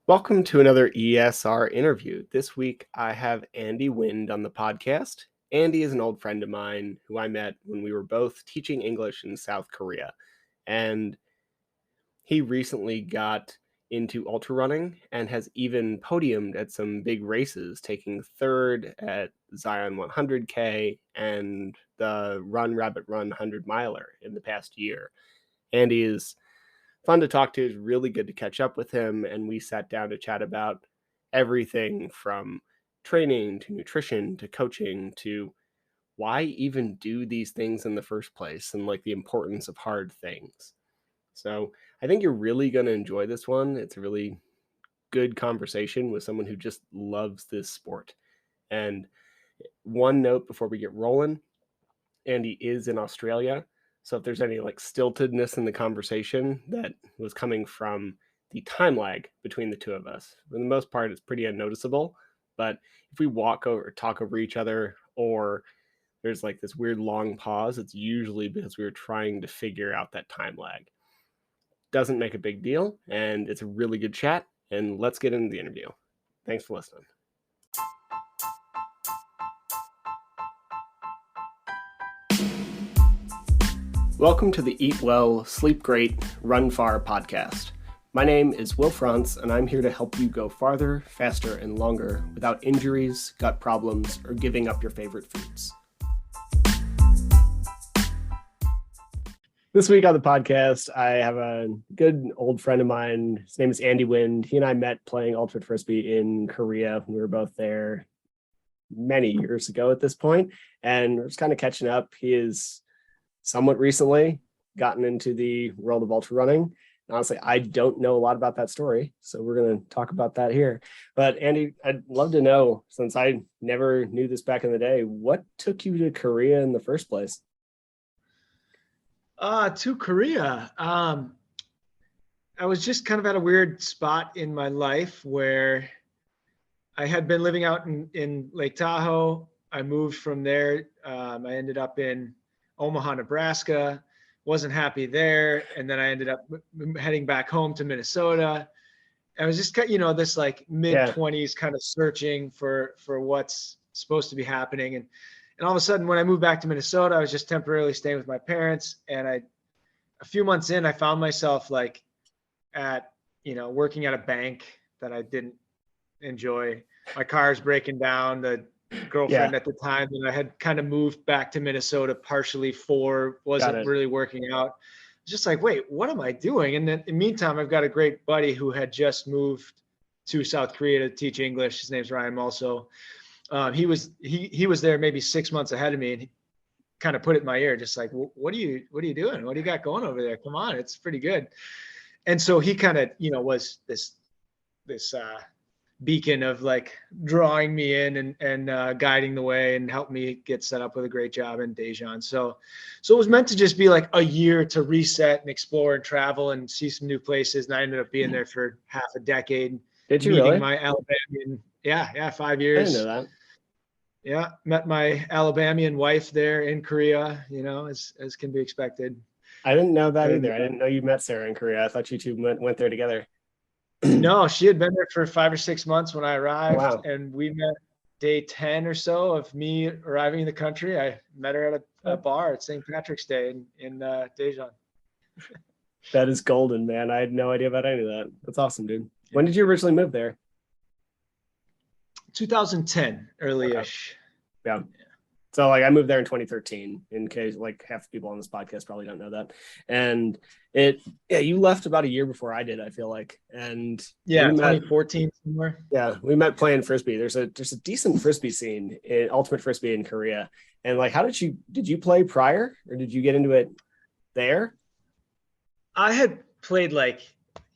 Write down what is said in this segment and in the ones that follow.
Welcome to another ESR interview. This week I have Andy Wind on the podcast. Andy is an old friend of mine who I met when we were both teaching English in South Korea. And he recently got into ultra running and has even podiumed at some big races, taking third at Zion 100K and the Run Rabbit Run 100 miler in the past year. Andy is fun to talk to. It's really good to catch up with him, and we sat down to chat about everything from training to nutrition to coaching to why even do these things in the first place and like the importance of hard things. So I think you're really going to enjoy this one. It's a really good conversation with someone who just loves this sport. And one note before we get rolling, Andy is in Australia. So if there's any like stiltedness in the conversation, that was coming from the time lag between the two of us. For the most part, it's pretty unnoticeable. But if we walk over, talk over each other, or there's like this weird long pause, it's usually because we were trying to figure out that time lag. Doesn't make a big deal, and it's a really good chat. And let's get into the interview. Thanks for listening. Welcome to the Eat Well, Sleep Great, Run Far podcast. My name is Will Frantz, and I'm here to help you go farther, faster, and longer without injuries, gut problems, or giving up your favorite foods. This week on the podcast, I have a good old friend of mine. His name is Andy Wind. He and I met playing ultimate frisbee in Korea. We were both there many years ago at this point, and we're just kind of catching up. He is somewhat recently gotten into the world of ultra running. Honestly, I don't know a lot about that story, so we're going to talk about that here. But Andy, I'd love to know, since I never knew this back in the day, what took you to Korea in the first place? To Korea. I was just kind of at a weird spot in my life where I had been living out in Lake Tahoe. I moved from there. I ended up in Omaha, Nebraska, wasn't happy there. And then I ended up heading back home to Minnesota. I was just, this like mid-20s kind of searching for what's supposed to be happening. And all of a sudden, when I moved back to Minnesota, I was just temporarily staying with my parents. And a few months in, I found myself like working at a bank that I didn't enjoy. My car's breaking down. The girlfriend at the time that I had kind of moved back to Minnesota partially wasn't really working out. Just like, wait, what am I doing? And then in the meantime, I've got a great buddy who had just moved to South Korea to teach English. His name's Ryan Mulso. He was there maybe 6 months ahead of me, and he kind of put it in my ear, just like, what are you doing? What do you got going over there? Come on, it's pretty good. And so he kind of, was this beacon of like drawing me in and guiding the way and helped me get set up with a great job in Daejeon. So it was meant to just be like a year to reset and explore and travel and see some new places. And I ended up being there for half a decade. Did you really? My Alabamian, 5 years. I didn't know that. Yeah, met my Alabamian wife there in Korea, as can be expected. I didn't know that either. I didn't know you met Sarah in Korea. I thought you two went there together. No, she had been there for 5 or 6 months when I arrived. Wow. And we met day 10 or so of me arriving in the country. I met her at a bar at St. Patrick's Day in Daejeon. That is golden, man. I had no idea about any of that. That's awesome, dude. When did you originally move there? 2010, early-ish. Yeah. So like I moved there in 2013, in case like half the people on this podcast probably don't know that. And you left about a year before I did, I feel like. And 2014 somewhere. Yeah, we met playing frisbee. There's a decent frisbee scene in ultimate frisbee in Korea. And like, did you play prior, or did you get into it there? I had played like,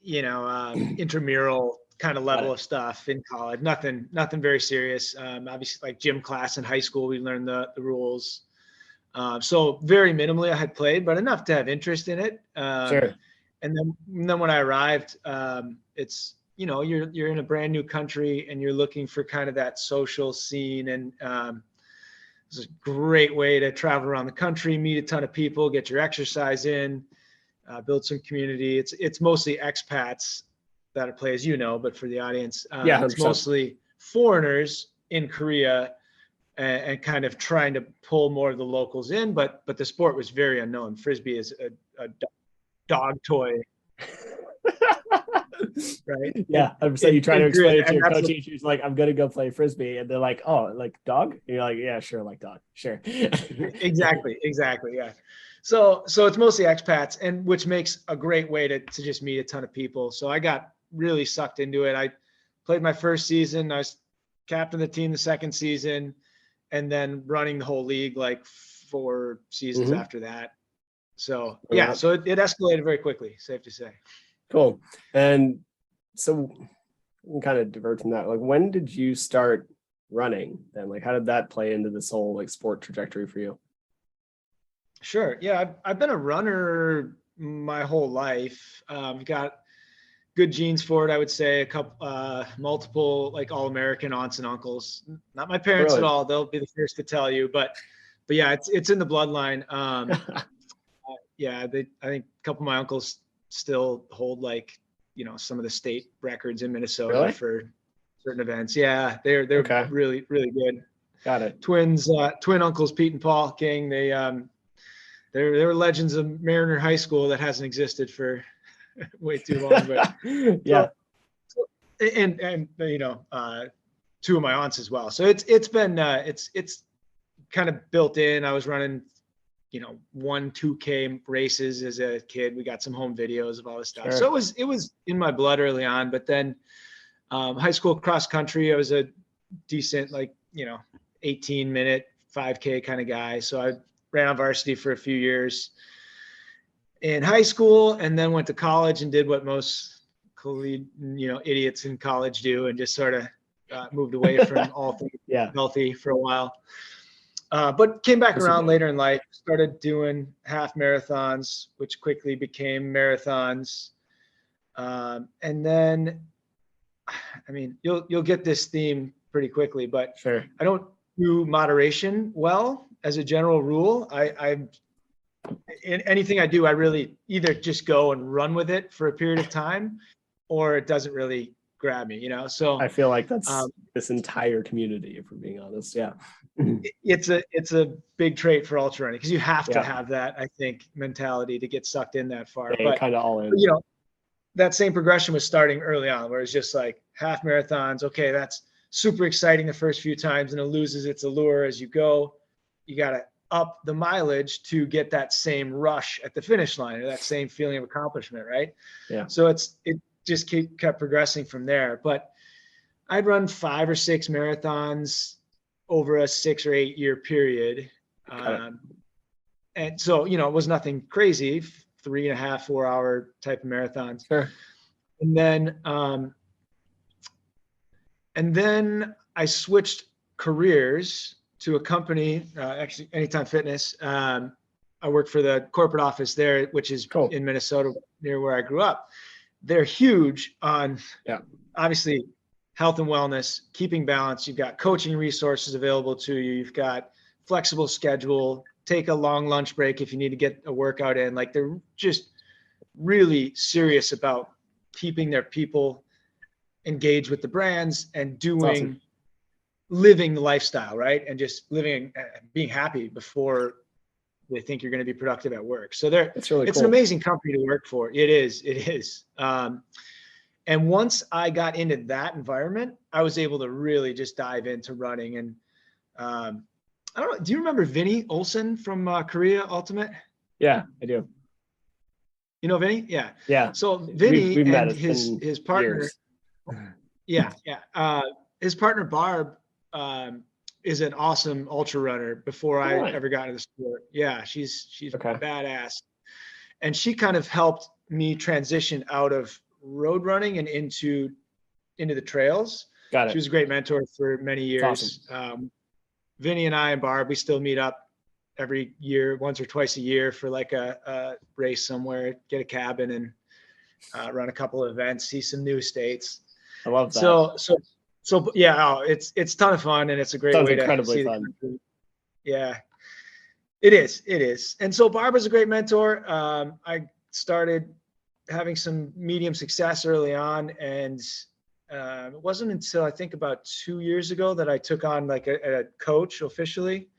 intramural kind of level of stuff in college. Nothing very serious. Obviously like gym class in high school, we learned the rules. So very minimally I had played, but enough to have interest in it. Sure. And then when I arrived, it's, you're in a brand new country and you're looking for kind of that social scene. And it's a great way to travel around the country, meet a ton of people, get your exercise in, build some community. It's mostly expats that play, as you know, but for the audience, Yeah, it's 100%. mostly foreigners in Korea, and kind of trying to pull more of the locals in. But the sport was very unknown. Frisbee is a dog toy, right? Yeah, 100%. You try to In Korea, explain it to and your that's coach, what, and she's like, "I'm gonna go play frisbee," and they're like, "Oh, like dog?" And you're like, "Yeah, sure, like dog, sure." exactly, yeah. So it's mostly expats, and which makes a great way to just meet a ton of people. So I got really sucked into it. I played my first season. I was captain of the team the second season, and then running the whole league like 4 seasons Hmm. after that. So yeah, so it escalated very quickly, safe to say. Cool. And so we can kind of divert from that. Like, when did you start running then? Like, how did that play into this whole like sport trajectory for you? Sure. Yeah, I've been a runner my whole life. Got good genes for it, I would say. A couple, multiple like all-American aunts and uncles. Not my parents at Really? all. They'll be the first to tell you, but yeah, it's in the bloodline. Yeah, I think a couple of my uncles still hold like, some of the state records in Minnesota Really? for certain events. Yeah, they're Okay. really really good. Got it. Twins, twin uncles Pete and Paul King. They're legends of Mariner High School that hasn't existed for way too long. But Yeah. so and two of my aunts as well. So it's been it's kind of built in. I was running 1-2K races as a kid. We got some home videos of all this stuff. Sure. So it was in my blood early on. But then high school cross country, I was a decent 18-minute 5K kind of guy. So I ran on varsity for a few years in high school, and then went to college and did what most idiots in college do, and just sort of moved away from all things Yeah. healthy for a while. But came back Yes, you around did. later in life, started doing half marathons, which quickly became marathons. And then, I mean, you'll get this theme pretty quickly, but Sure. I don't do moderation well as a general rule. I in anything I do, I really either just go and run with it for a period of time, or it doesn't really grab me. So I feel like that's um, this entire community, if we're being honest. Yeah. it's a big trait for ultra running, because you have to Yeah. have that, I think, mentality to get sucked in that far. They But kind of all in. that same progression was starting early on, where it's just like half marathons. Okay, that's super exciting the first few times, and it loses its allure as you go. You got to up the mileage to get that same rush at the finish line, or that same feeling of accomplishment, right? Yeah. So it just kept progressing from there. But I'd run 5 or 6 marathons over a 6 or 8 year period. And so, it was nothing crazy, 3.5, 4 hour type of marathons. Sure. And then I switched careers to a company, actually Anytime Fitness. I worked for the corporate office there, which is Cool. in Minnesota, near where I grew up. They're huge on obviously health and wellness, keeping balance. You've got coaching resources available to you. You've got flexible schedule, take a long lunch break if you need to get a workout in. Like, they're just really serious about keeping their people engaged with the brands and living the lifestyle, right? And just living, being happy before they think you're going to be productive at work. So It's really it's cool. an amazing company to work for. It is. And once I got into that environment, I was able to really just dive into running. And I don't know, do you remember Vinny Olsen from Korea Ultimate? Yeah, I do. You know Vinny? Yeah. Yeah. So Vinny We've met. and It's his been partner, years. his partner Barb is an awesome ultra runner before I ever got into the sport. Yeah, she's Okay. badass. And she kind of helped me transition out of road running and into the trails. Got it. She was a great mentor for many years. Awesome. Vinny and I and Barb, we still meet up every year, once or twice a year, for like a race somewhere, get a cabin and run a couple of events, see some new states. I love that. So yeah, it's a ton of fun, and it's a great Sounds way to incredibly see the fun. country. Yeah, it is. And so Barb is a great mentor. I started having some medium success early on, and it wasn't until I think about 2 years ago that I took on like a coach officially.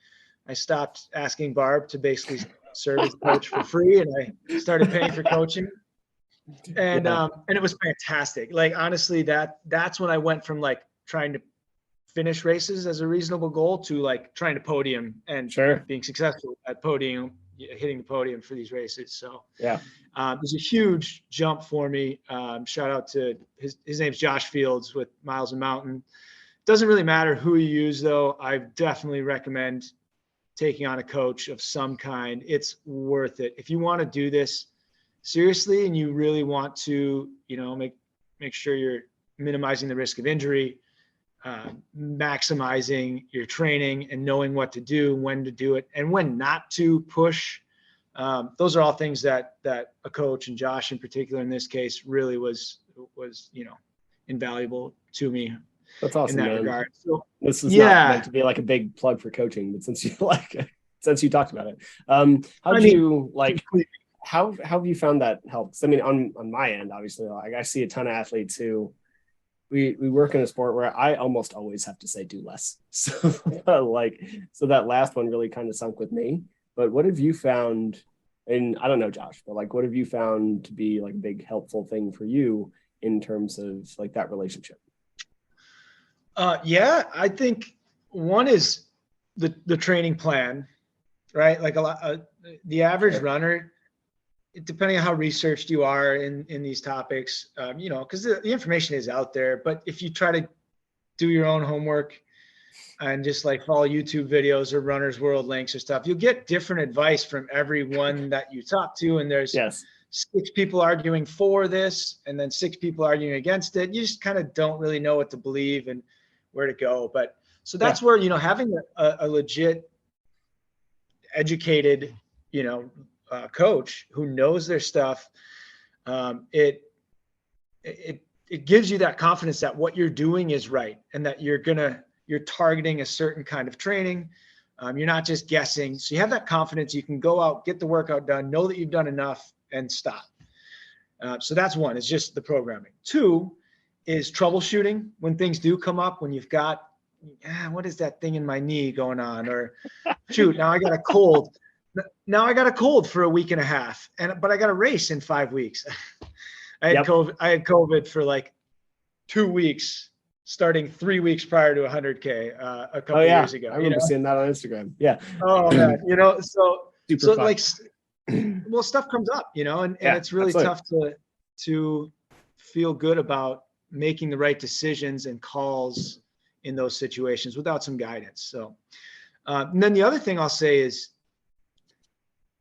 I stopped asking Barb to basically serve as coach for free, and I started paying for coaching. And it was fantastic. Like, honestly, that's when I went from like trying to finish races as a reasonable goal to like trying to podium and Sure. being successful at podium, hitting the podium for these races. So Yeah. it was a huge jump for me. Shout out to his name's Josh Fields with Miles and Mountain. Doesn't really matter who you use though. I definitely recommend taking on a coach of some kind. It's worth it. If you want to do this seriously and you really want to, make sure you're minimizing the risk of injury, maximizing your training and knowing what to do, when to do it, and when not to push. Those are all things that a coach, and Josh in particular in this case, really was invaluable to me. That's awesome, in that man. regard. So, this is not meant to be like a big plug for coaching, but since you talked about it, how have you found that helps? I mean, on my end, obviously, like I see a ton of athletes who we work in a sport where I almost always have to say do less. So so that last one really kind of sunk with me. But what have you found? And I don't know, Josh, but like, what have you found to be like a big helpful thing for you in terms of like that relationship? Yeah, I think one is the training plan, right? Like the average runner, depending on how researched you are in these topics, because the information is out there. But if you try to do your own homework and just like follow YouTube videos or Runner's World links or stuff, you'll get different advice from everyone that you talk to. And there's 6 people arguing for this, and then 6 people arguing against it. You just kind of don't really know what to believe and where to go. But so that's where, having a legit educated, coach who knows their stuff, it gives you that confidence that what you're doing is right, and that you're targeting a certain kind of training. You're not just guessing. So you have that confidence. You can go out, get the workout done, know that you've done enough, and stop. So that's one, it's just the programming. 2 is troubleshooting when things do come up, when you've got, what is that thing in my knee going on? Or shoot, now I got a cold. Now I got a cold for a week and a half, but I got a race in 5 weeks. I had COVID for like 2 weeks, starting 3 weeks prior to 100K a couple years ago. I remember seeing that on Instagram. Yeah. Oh man, so fun. like, well, stuff comes up, and it's really tough to feel good about making the right decisions and calls in those situations without some guidance. So, and then the other thing I'll say is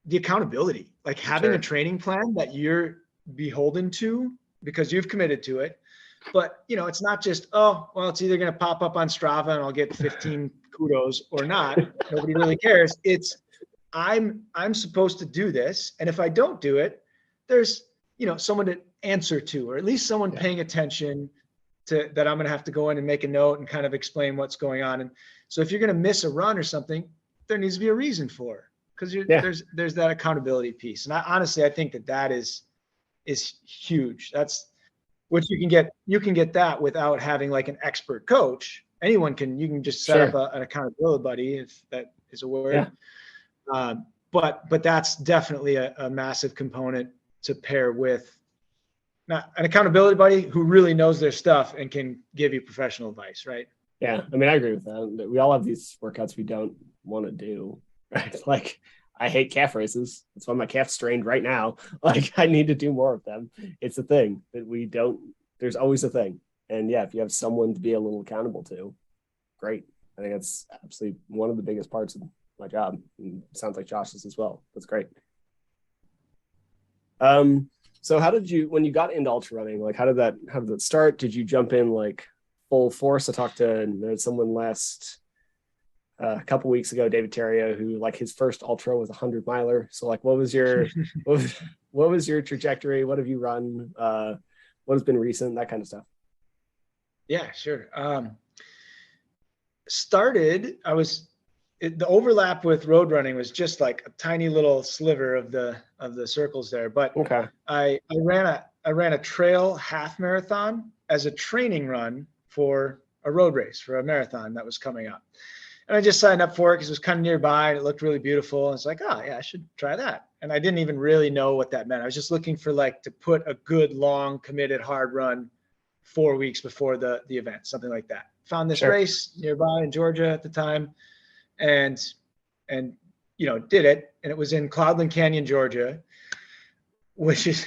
the accountability, like having a training plan that you're beholden to because you've committed to it. But, it's not just, it's either going to pop up on Strava and I'll get 15 kudos or not. Nobody really cares. It's I'm supposed to do this. And if I don't do it, there's, someone to answer to, or at least someone paying attention to that. I'm going to have to go in and make a note and kind of explain what's going on. And so if you're going to miss a run or something, there needs to be a reason for it, because there's that accountability piece. And I think that is huge. That's what you can get that without having like an expert coach. You can just set up an accountability buddy, if that is a word. But that's definitely a massive component to pair with an accountability buddy who really knows their stuff and can give you professional advice, right? Yeah, I mean, I agree with that. We all have these workouts we don't want to do, right? Like, I hate calf races. That's why my calf's strained right now. Like, I need to do more of them. It's a thing that we don't. There's always a thing. And if you have someone to be a little accountable to, great. I think that's absolutely one of the biggest parts of my job. And it sounds like Josh's as well. That's great. So how did you, when you got into ultra running, like how did that start? Did you jump in like full force? I talked to someone a couple weeks ago, David Terrio, who like his first ultra was 100 miler. So like, what was your trajectory? What have you run? What has been recent? That kind of stuff. Yeah, sure. I was the overlap with road running was just like a tiny little sliver of the circles there. But Okay. I ran a trail half marathon as a training run for a road race, for a marathon that was coming up. And I just signed up for it because it was kind of nearby and it looked really beautiful. And it's like, oh yeah, I should try that. And I didn't even really know what that meant. I was just looking for like to put a good, long, committed, hard run 4 weeks before the event, something like that. Found this Sure. race nearby in Georgia at the time, and did it. And it was in Cloudland Canyon, Georgia, which is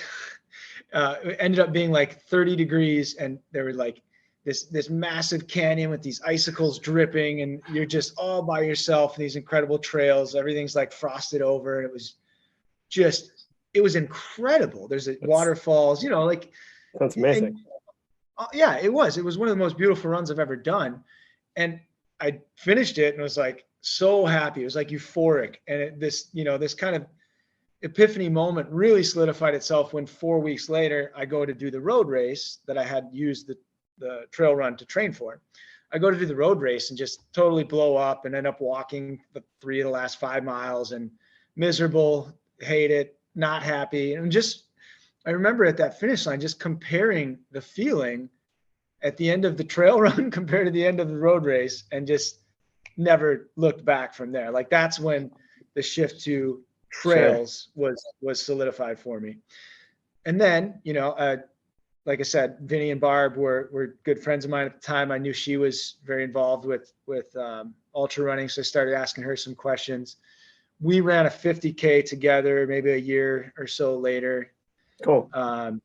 it ended up being like 30 degrees, and there were like this massive canyon with these icicles dripping, and you're just all by yourself in these incredible trails. Everything's like frosted over, and it was incredible. There's waterfalls, like That's amazing. And, yeah, it was one of the most beautiful runs I've ever done. And I finished it and was like so happy. It was like euphoric. And this kind of epiphany moment really solidified itself when 4 weeks later, I go to do the road race that I had used the trail run to train for. I go to do the road race and just totally blow up and end up walking the 3 of the last 5 miles and miserable, hate it, not happy. And I remember at that finish line, just comparing the feeling at the end of the trail run compared to the end of the road race, and just never looked back from there. Like that's when the shift to trails was solidified for me. And then, like I said, Vinny and Barb were good friends of mine at the time. I knew she was very involved with ultra running. So I started asking her some questions. We ran a 50K together, maybe a year or so later. Cool. Down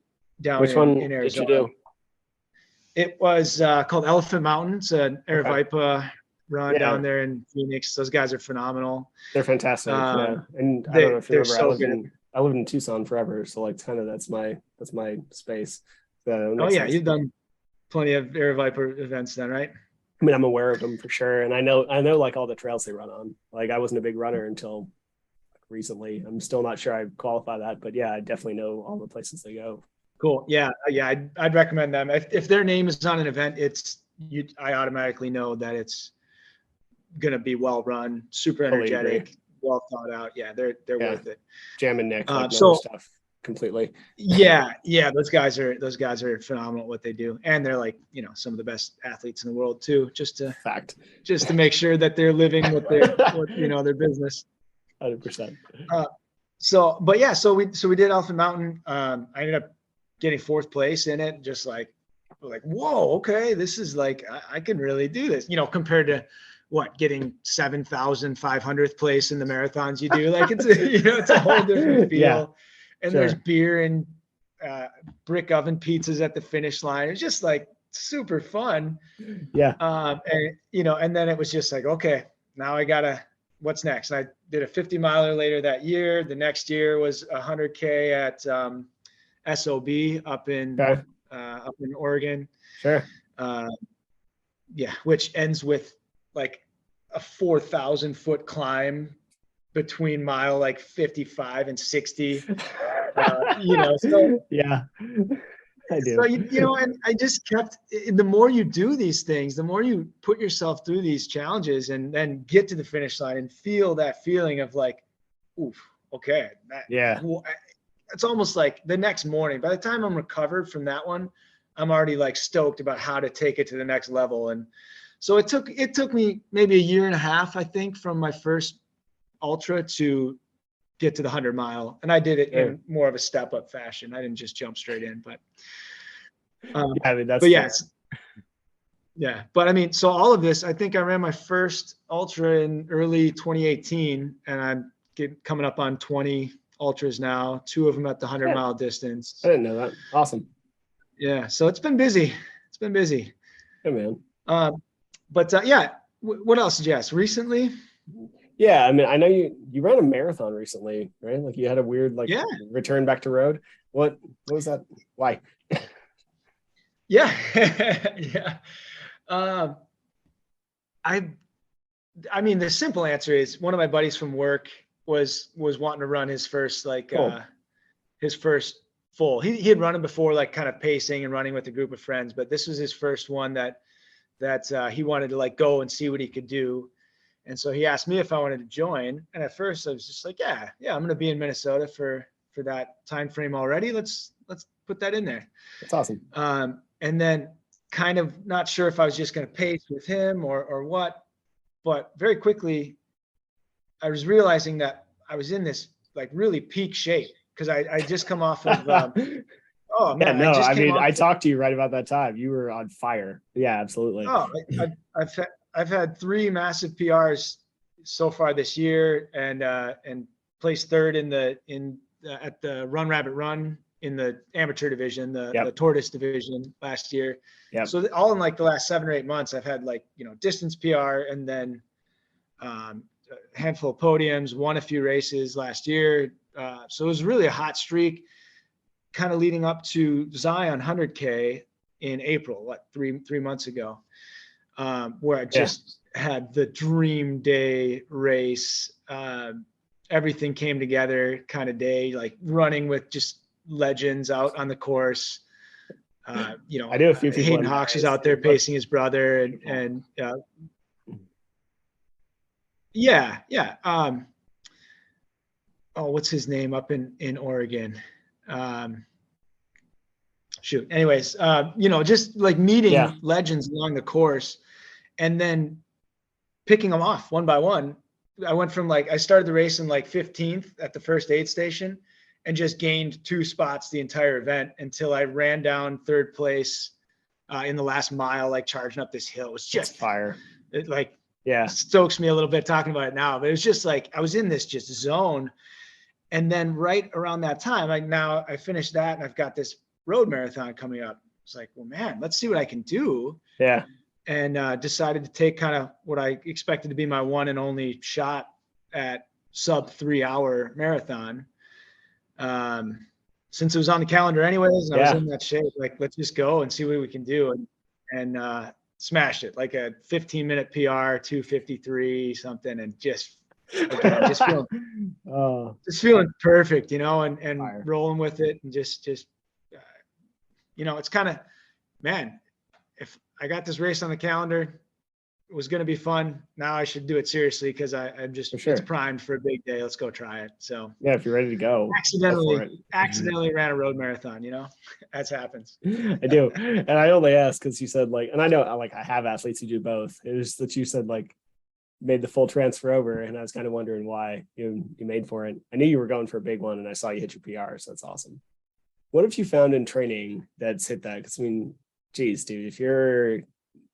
Which one in Arizona. did you do? It was called Elephant Mountain. It's an Aravaipa run down there in Phoenix. Those guys are phenomenal. They're fantastic. Yeah. And I don't know if you remember, I lived in Tucson forever. So like kind of that's my space. So you've done plenty of Aravaipa events then, right? I mean, I'm aware of them for sure. And I know like all the trails they run on. Like I wasn't a big runner until recently. I'm still not sure I qualify that, but yeah, I definitely know all the places they go. Cool. Yeah. I'd recommend them. If their name is on an event, I automatically know that it's going to be well run, super energetic, well thought out. Yeah. They're worth it. Jam and Nick, like stuff completely. Yeah. Those guys are phenomenal at what they do. And they're like, some of the best athletes in the world too, just to make sure that they're living with their business. 100%. So we did Elephant Mountain. I ended up getting 4th place in it. Just like, whoa, okay, this is like, I can really do this, compared to getting 7,500th place in the marathons you do. Like it's a whole different feel. Yeah, and there's beer and brick oven pizzas at the finish line. It's just like super fun. Yeah. And then it was just like, okay, now what's next? And I did a 50 miler later that year. The next year was 100K at SOB up in Oregon. Sure. Which ends with like a 4,000 foot climb between mile like 55 and 60. So yeah. I do. So, and I just kept, the more you do these things, the more you put yourself through these challenges and then get to the finish line and feel that feeling of like, oof, okay. It's almost like the next morning, by the time I'm recovered from that one, I'm already like stoked about how to take it to the next level. And so it took me maybe a year and a half, I think, from my first ultra to get to the 100 mile. And I did it in more of a step up fashion. I didn't just jump straight in, but but I mean, so all of this, I think I ran my first ultra in early 2018, and I'm coming up on 20 ultras now, 2 of them at the 100 mile distance. I didn't know that. Awesome. Yeah. So it's been busy. Hey, man. What else did you ask? Recently? Yeah, I mean, I know you ran a marathon recently, right? Like you had a weird return back to road. What was that? Why? Yeah. Yeah. I mean, the simple answer is one of my buddies from work was wanting to run his first his first full. He had run it before, like kind of pacing and running with a group of friends, but this was his first one that he wanted to like go and see what he could do. And so he asked me if I wanted to join. And at first I was just like, yeah, I'm going to be in Minnesota for that time frame already. Let's put that in there. That's awesome. And then kind of not sure if I was just going to pace with him or what, but very quickly I was realizing that I was in this like really peak shape because I just come off of, oh man, Yeah, no, I just I came mean, off. I talked to you right about that time. You were on fire. Yeah, absolutely. Oh, I've had 3 massive PRs so far this year, and placed third at the Run Rabbit Run in the amateur division, the tortoise division last year. Yep. So all in like the last 7 or 8 months, I've had like, distance PR, and then a handful of podiums, won a few races last year. So it was really a hot streak, kind of leading up to Zion 100K in April, 3 months ago, where I just had the dream day race. Everything came together kind of day, like running with just legends out on the course. I do a few people. Hayden Hawks is out there pacing his brother, and yeah. What's his name up in Oregon? Shoot. Anyways, just like meeting legends along the course and then picking them off one by one. I went from I started the race in 15th at the first aid station and just gained 2 spots the entire event until I ran down 3rd place in the last mile, charging up this hill. It was just fire. It stokes me a little bit talking about it now, but it was just I was in this just zone. And then right around that time, I finished that and I've got this road marathon coming up. It's like, well, man, let's see what I can do. Yeah. And decided to take kind of what I expected to be my one and only shot at sub 3-hour marathon. Since it was on the calendar anyways, and I was in that shape, let's just go and see what we can do. And smashed it, like a 15-minute PR, 2:53 something, and just feeling perfect, and rolling with it, and just it's kind of, man, if I got this race on the calendar, it was going to be fun. Now I should do it seriously because I'm just it's primed for a big day. Let's go try it. So yeah, if you're ready to go, accidentally ran a road marathon, that happens. I do. And I only ask because you said and I know I have athletes who do both. It was that you said made the full transfer over, and I was kind of wondering why you made for it. I knew you were going for a big one, and I saw you hit your PR, so that's awesome. What have you found in training that's hit that? Because geez, dude, if you're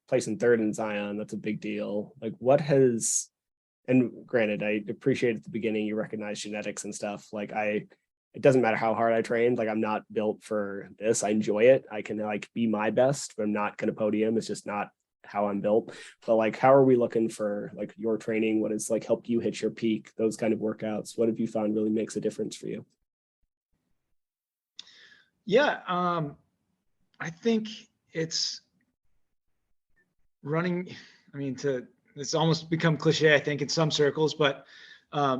placing 3rd in Zion, that's a big deal. And granted, I appreciate at the beginning you recognize genetics and stuff. It doesn't matter how hard I trained. I'm not built for this. I enjoy it. I can be my best, but I'm not going to podium. It's just not how I'm built. But how are we looking for your training? What has helped you hit your peak? Those kind of workouts. What have you found really makes a difference for you? Yeah, I think it's running. It's almost become cliche, I think, in some circles, but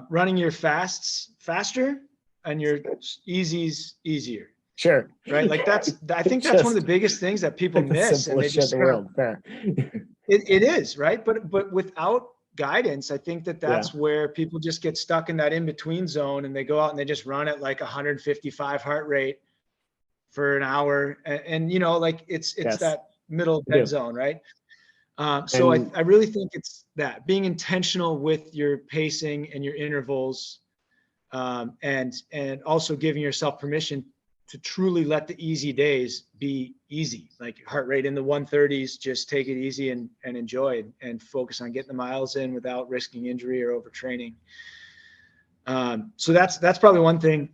running your faster and your easies easier. Sure. Right. I think that's one of the biggest things that people miss. And they just it is, right. But without guidance, I think that's where people just get stuck in that in-between zone, and they go out and they just run at 155 heart rate for an hour. And it's that middle dead zone. Right. So I really think it's that being intentional with your pacing and your intervals, and also giving yourself permission to truly let the easy days be easy, heart rate in the 130s, just take it easy and enjoy it, and focus on getting the miles in without risking injury or overtraining. So that's probably one thing.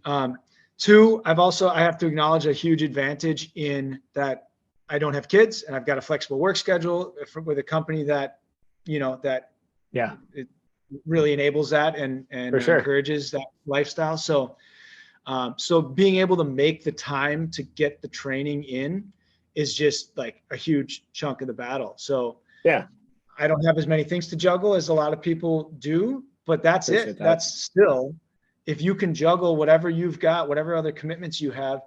2, I have to acknowledge a huge advantage in that I don't have kids, and I've got a flexible work schedule with a company that, it really enables that and encourages that lifestyle. So being able to make the time to get the training in is just a huge chunk of the battle. So I don't have as many things to juggle as a lot of people do, but that's it. That's still, if you can juggle whatever you've got, whatever other commitments you have,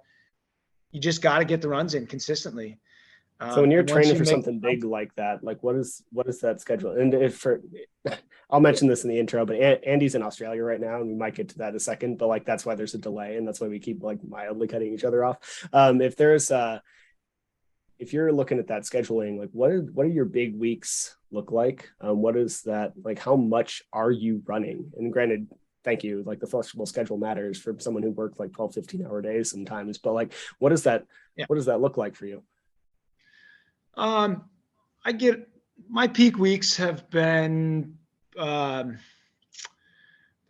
you just got to get the runs in consistently. So when you're And once training you for make, something big like that, like what is that schedule? And if for, I'll mention this in the intro, but Andy's in Australia right now, and we might get to that in a second. But like that's why there's a delay, and that's why we keep like mildly cutting each other off. If there's if you're looking at that scheduling, like what are your big weeks look like? What is that like? How much are you running? And granted, thank you. Like the flexible schedule matters for someone who worked like 12, 15-hour days sometimes. But like, what does that yeah. what does that look like for you? I get my peak weeks have been, I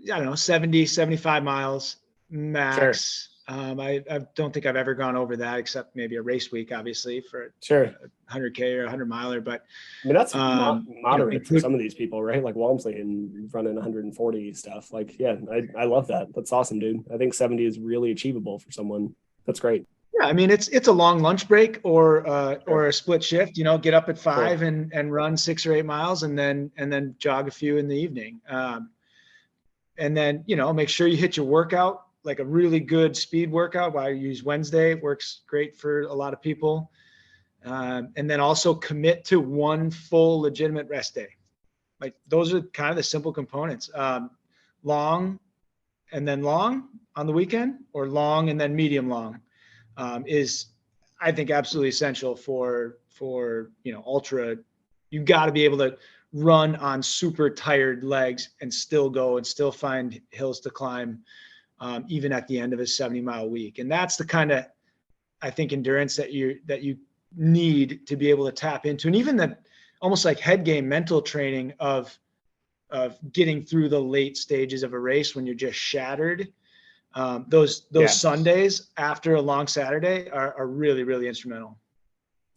don't know, 70, 75 miles Sure. max. I don't think I've ever gone over that except maybe a race week, obviously for Sure. 100K or a 100 miler. But, I mean, that's moderate for include, some of these people, right? Like Walmsley and running 140 stuff. Like, yeah, I love that. That's awesome, dude. I think 70 is really achievable for someone. That's great. yeah, I mean, it's a long lunch break or Sure. a split shift, get up at Sure. 5 and run 6 or 8 miles and then jog a few in the evening. And then, make sure you hit your workout, like a really good speed workout. I use Wednesday. It works great for a lot of people. And then also commit to one full legitimate rest day. Like those are kind of the simple components. Long and then long on the weekend, or long and then medium long, is, I think, absolutely essential for ultra. You've got to be able to run on super tired legs and still go and still find hills to climb, even at the end of a 70-mile week. And that's the kind of, I think, endurance that you need to be able to tap into. And even the almost like head game mental training of getting through the late stages of a race when you're just shattered. Those Yeah, Sundays after a long Saturday are really, really instrumental.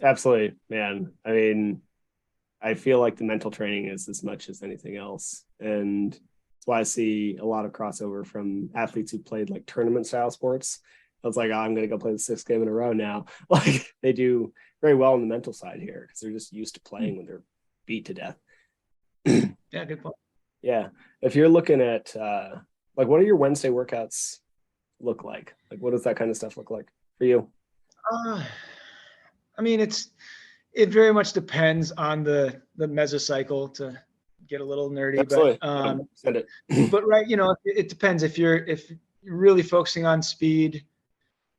absolutely, man. I mean, I feel like the mental training is as much as anything else. And that's why I see a lot of crossover from athletes who played like tournament style sports. I was like, oh, I'm going to go play the sixth game in a row now. Like they do very well on the mental side here because they're just used to playing when they're beat to death. Yeah, good point. Yeah. If you're looking at like what do your Wednesday workouts look like? Like what does that kind of stuff look like for you? Uh, I mean, it very much depends on the mesocycle, to get a little nerdy, but Absolutely. Send it. right, it depends if you're really focusing on speed,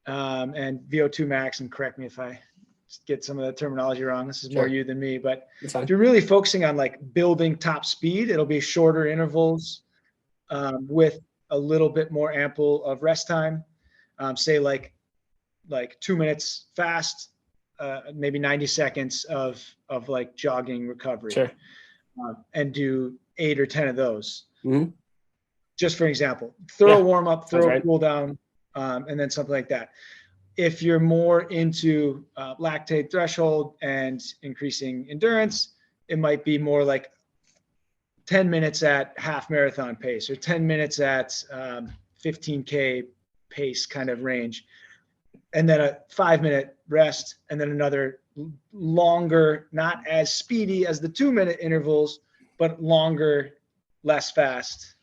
and VO2 max, and correct me if I get some of the terminology wrong. This is more Sure. you than me, but It's if fine. you're really focusing on like building top speed, it'll be shorter intervals, with a little bit more ample of rest time. Say like 2 minutes fast, maybe 90 seconds of like jogging recovery, Sure. and do 8 or 10 of those. Mm-hmm. Just for example, thorough Yeah. warm up, Sounds thorough right. cool down, and then something like that. If you're more into lactate threshold and increasing endurance, it might be more like 10 minutes at half marathon pace, or 10 minutes at 15K pace kind of range. And then a 5-minute rest, and then another longer, not as speedy as the 2-minute intervals, but longer, less fast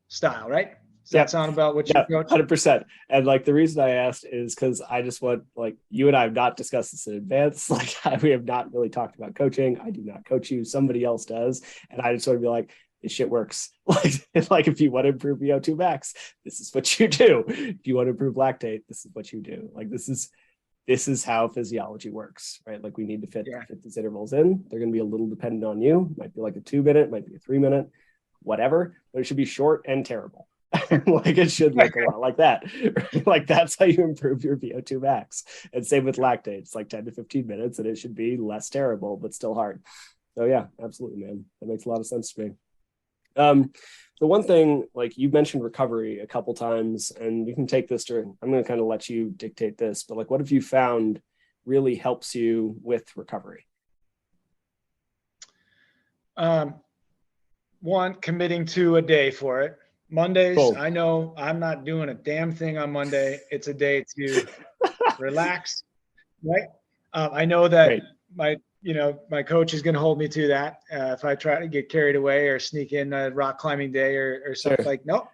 style, right? Does that Yep. sound about what you Yeah, approach? 100%. And like the reason I asked is because I just want like you and I have not discussed this in advance. Like we have not really talked about coaching. I do not coach you. Somebody else does. And I just want to be like, this shit works. Like if you want to improve VO2 max, this is what you do. If you want to improve lactate, this is what you do. Like this is how physiology works, right? Like we need to fit these intervals in. They're going to be a little dependent on you. Might be like a 2-minute, might be a 3-minute, whatever, but it should be short and terrible. Like it should look a lot like that. Like that's how you improve your VO2 max. And same with lactate. It's like 10 to 15 minutes and it should be less terrible, but still hard. So yeah, absolutely, man. That makes a lot of sense to me. The one thing, like you mentioned recovery a couple times, and you can take this to, I'm going to kind of let you dictate this, but like, what have you found really helps you with recovery? One, committing to a day for it. Mondays, Cool. I know I'm not doing a damn thing on Monday. It's a day to relax, right? I know that Right. my coach is going to hold me to that. If I try to get carried away or sneak in a rock climbing day or something, Sure. like, nope,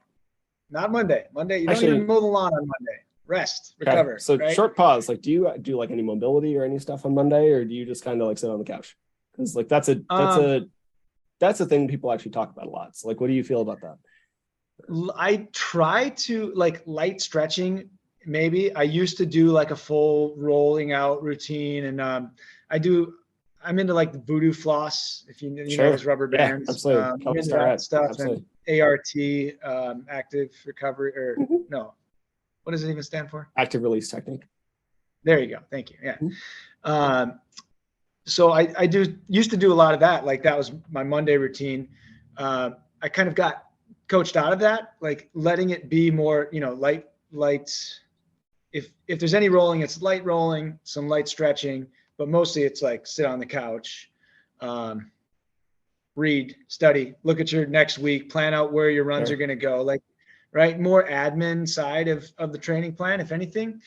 not Monday. Monday, you don't Actually, even mow the lawn on Monday. rest, Okay. recover, So right? short pause. Like, do you do like any mobility or any stuff on Monday, or do you just kind of like sit on the couch? Because like Um, that's a thing people actually talk about a lot. So like, what do you feel about that? I try to like light stretching. Maybe I used to do like a full rolling out routine, and I do. I'm into like the voodoo floss, if you know those Sure. rubber Yeah, bands. absolutely. I'm Couple into star that head. stuff, and Absolutely. ART, active recovery, or Mhm. no, what does it even stand for? Active release technique. There you go. Thank you. Yeah. Mhm. Um, so I do used to do a lot of that. Like that was my Monday routine. I kind of got coached out of that, like letting it be more, light. If there's any rolling, it's light rolling, some light stretching, but mostly it's like sit on the couch, um, read, study, look at your next week, plan out where your runs are Sure. going to go. Like, right, more admin side of the training plan, if anything,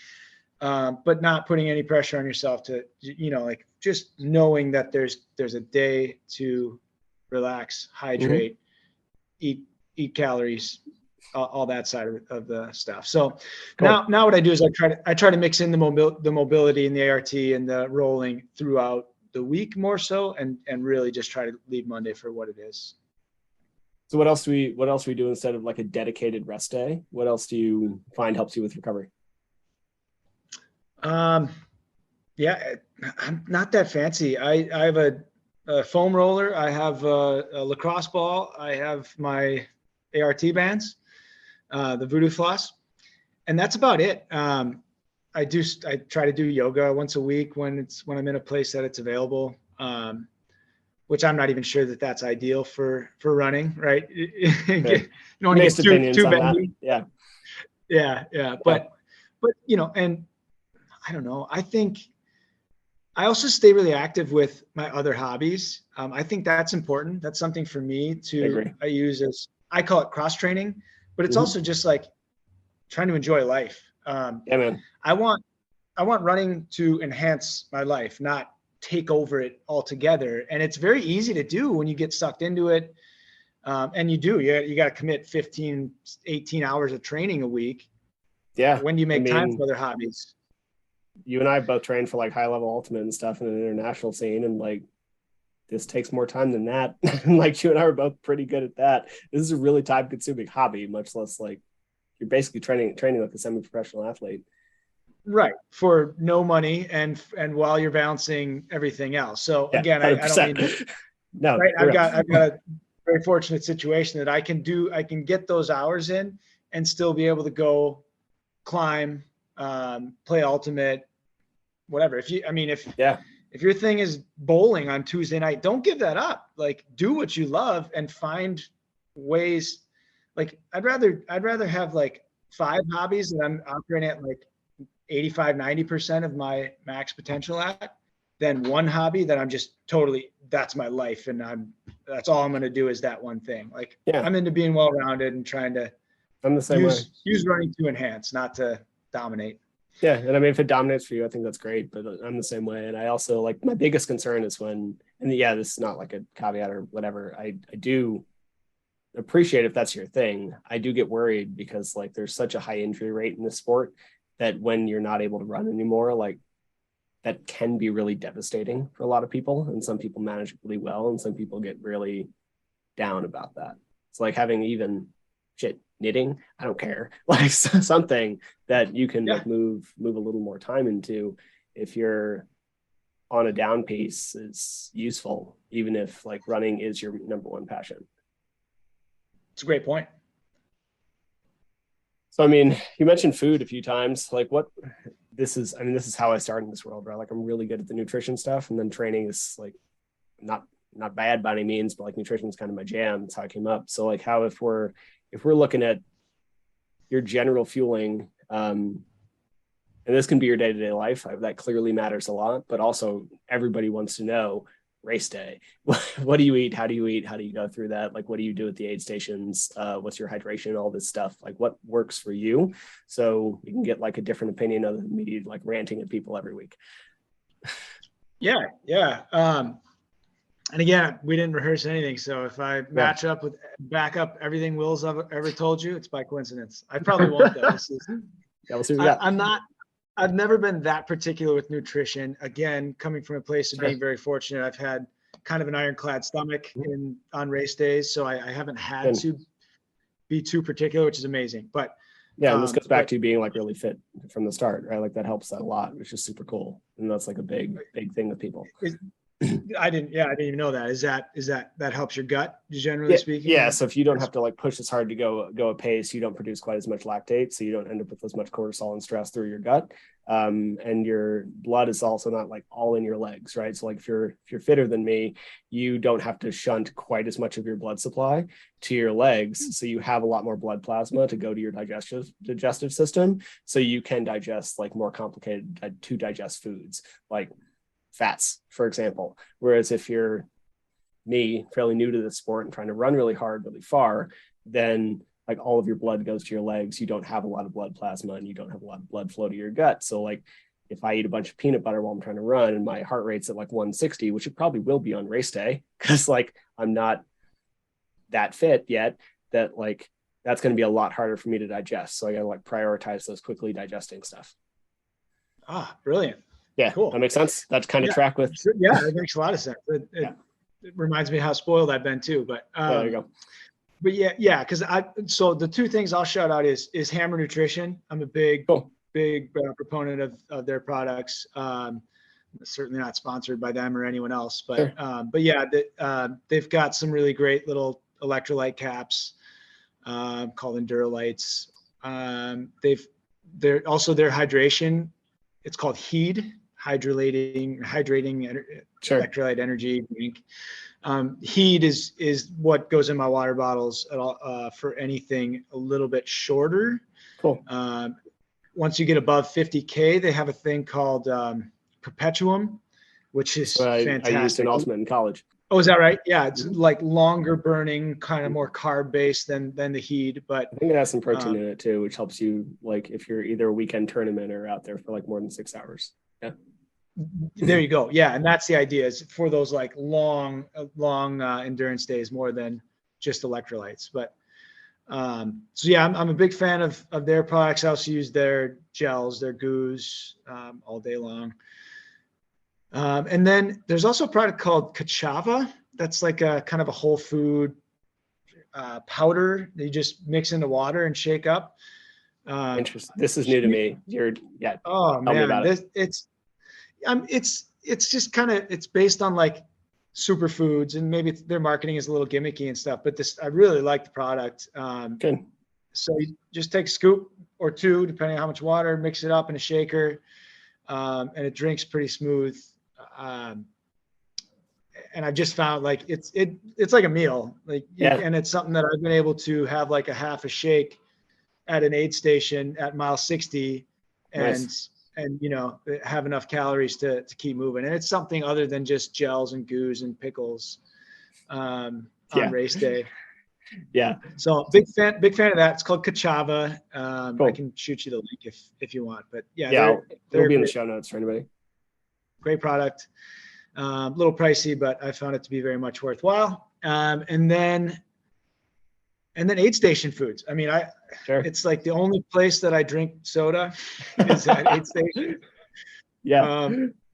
but not putting any pressure on yourself to, like just knowing that there's a day to relax, Hmm. hydrate, eat calories, all that side of the stuff. So Cool. now what I do is I try to mix in the mobility and the ART and the rolling throughout the week more so, and really just try to leave Monday for what it is. So what else do we do instead of like a dedicated rest day? What else do you find helps you with recovery? Um, yeah, I'm not that fancy. I have a foam roller. I have a lacrosse ball. I have my ART bands, the voodoo floss, and that's about it. I try to do yoga once a week when I'm in a place that it's available. Which I'm not even sure that that's ideal for running, right? You Sure. don't want to Mixed get too opinions too on that. bendy. Yeah. Yeah. Yeah. But and I don't know. I think I also stay really active with my other hobbies. I think that's important. That's something for me I agree. I use as I call it cross training, but it's Hmm. also just like trying to enjoy life. Yeah, man. I want I want running to enhance my life, not take over it altogether. And it's very easy to do when you get sucked into it. And you got to commit 15, 18 hours of training a week. Yeah. When do you I make time for mean, other hobbies? you and I both trained for like high level ultimate and stuff in an international scene, and like this takes more time than that. Like you and I were both pretty good at that. This is a really time consuming hobby, much less like you're basically training like a semi professional athlete. Right. For no money and while you're balancing everything else. So Yeah, again, I don't 100%. mean to, No, right. for real. I've got a very fortunate situation that I can get those hours in and still be able to go climb, play ultimate, whatever. Yeah, If your thing is bowling on Tuesday night, don't give that up. Like do what you love and find ways. Like I'd rather have like 5 hobbies that I'm operating at like 85, 90% of my max potential at than one hobby that I'm just totally, that's my life. And that's all I'm going to do is that one thing. Like yeah, I'm into being well-rounded and trying to I'm the same way. use running to enhance, not to dominate. Yeah, and I mean, if it dominates for you, I think that's great. But I'm the same way, and I also like my biggest concern is when, and yeah, this is not like a caveat or whatever. I do appreciate if that's your thing. I do get worried because like there's such a high injury rate in this sport that when you're not able to run anymore, like that can be really devastating for a lot of people. And some people manage it really well, and some people get really down about that. It's like having even shit knitting. I don't care, like something that you can Yeah, like move a little more time into. If you're on a down piece, is useful, even if like running is your number one passion. it's a great point. So I mean, you mentioned food a few times. Like what I mean, this is how I started in this world, right? Like I'm really good at the nutrition stuff, and then training is like not not bad by any means, but like nutrition is kind of my jam. That's how I came up. So like how if we're looking at your general fueling, and this can be your day to day life, that clearly matters a lot. But also everybody wants to know race day. What do you eat? How do you eat? How do you go through that? Like, what do you do at the aid stations? What's your hydration? All this stuff. Like, what works for you? So you can get like a different opinion of me, like ranting at people every week. Yeah. And again, we didn't rehearse anything. So if I Yeah. back up everything Will's ever told you, it's by coincidence. I probably won't though. Yeah, we'll see what we got. I've never been that particular with nutrition. Again, coming from a place of Sure. being very fortunate, I've had kind of an ironclad stomach on race days, so I haven't had And to be too particular, which is amazing. But yeah, and this goes back to being like really fit from the start, right? Like that helps that a lot, which is super cool, and that's like a big thing with people. I didn't even know that. Is that helps your gut, generally speaking? Yeah. So if you don't have to like push as hard to go a pace, you don't produce quite as much lactate, so you don't end up with as much cortisol and stress through your gut. And your blood is also not like all in your legs, right? So like if you're fitter than me, you don't have to shunt quite as much of your blood supply to your legs, so you have a lot more blood plasma to go to your digestive system, so you can digest like more complicated to digest foods like fats, for example. Whereas if you're me, fairly new to the sport and trying to run really hard, really far, then like all of your blood goes to your legs. You don't have a lot of blood plasma and you don't have a lot of blood flow to your gut. So like if I eat a bunch of peanut butter while I'm trying to run and my heart rate's at like 160, which it probably will be on race day, because like I'm not that fit yet, that like that's going to be a lot harder for me to digest. So I got to like prioritize those quickly digesting stuff. Ah, brilliant. Yeah, cool. That makes sense. That's kind of track with. Yeah, that makes a lot of sense. It reminds me how spoiled I've been too. But there you go. But yeah, because so the two things I'll shout out is Hammer Nutrition. I'm a big proponent of their products. Certainly not sponsored by them or anyone else, but Sure. But yeah, they've got some really great little electrolyte caps called Endurolites. They're also their hydration. It's called HEED, hydrating electrolyte energy drink. HEED is what goes in my water bottles at all, for anything a little bit shorter. Cool. Once you get above 50K, they have a thing called Perpetuum, which is fantastic. I used an Ultimate in college. Oh, is that right? Yeah, it's like longer burning, kind of more carb based than the HEED. But I think it has some protein in it too, which helps you like if you're either a weekend tournament or out there for like more than 6 hours. Yeah. There you go. Yeah, and that's the idea, is for those like long endurance days more than just electrolytes. But so yeah, I'm a big fan of their products. I also use their gels, their goos, all day long. And then there's also a product called Kachava. That's like a kind of a whole food powder that you just mix into water and shake up. Interesting. This is new to me. Oh man, it's just kind of, it's based on like superfoods, and maybe their marketing is a little gimmicky and stuff, but I really like the product. Good. So you just take a scoop or two, depending on how much water, mix it up in a shaker, and it drinks pretty smooth. And I've just found like it's like a meal, like, and it's something that I've been able to have like a half a shake at an aid station at mile 60 and have enough calories to keep moving. And it's something other than just gels and goos and pickles on race day. Yeah. So big fan of that. It's called Kachava. Cool. I can shoot you the link if you want, but it'll be in the show notes for anybody. Great product. A little pricey, but I found it to be very much worthwhile. And then aid station foods. I mean, it's like the only place that I drink soda is at aid station. Yeah,